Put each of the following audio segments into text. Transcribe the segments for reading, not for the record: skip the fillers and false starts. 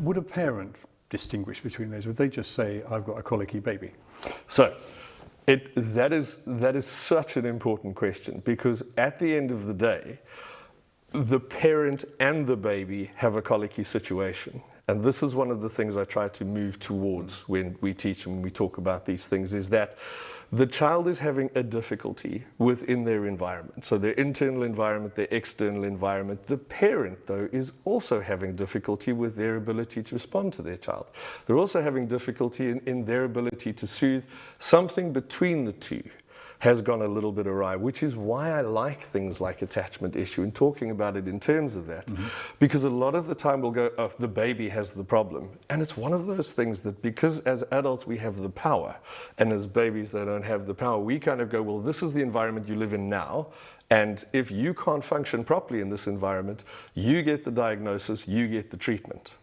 would a parent distinguish between those? Would they just say, I've got a colicky baby? So that is such an important question, because at the end of the day, the parent and the baby have a colicky situation. And this is one of the things I try to move towards when we teach and when we talk about these things, is that the child is having a difficulty within their environment. So their internal environment, their external environment. The parent, though, is also having difficulty with their ability to respond to their child. They're also having difficulty in their ability to soothe. Something between the two has gone a little bit awry, which is why I like things like attachment issue and talking about it in terms of that. Because a lot of the time we'll go, oh, the baby has the problem. And it's one of those things that, because as adults we have the power, and as babies they don't have the power, we kind of go, well, this is the environment you live in now, and if you can't function properly in this environment, you get the diagnosis, you get the treatment.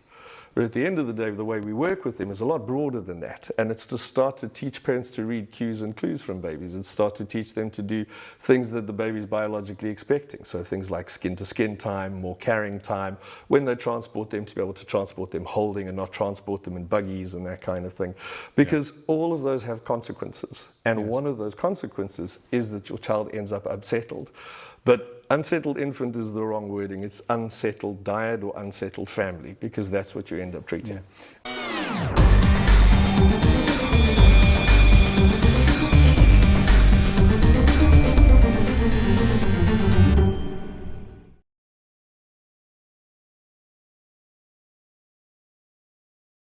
But at the end of the day, the way we work with them is a lot broader than that. And it's to start to teach parents to read cues and clues from babies. It's start to teach them to do things that the baby's biologically expecting. So things like skin-to-skin time, more carrying time, when they transport them, to be able to transport them holding and not transport them in buggies and that kind of thing. Because all of those have consequences. And one of those consequences is that your child ends up unsettled. But unsettled infant is the wrong wording. It's unsettled diet or unsettled family, because that's what you end up treating. Yeah.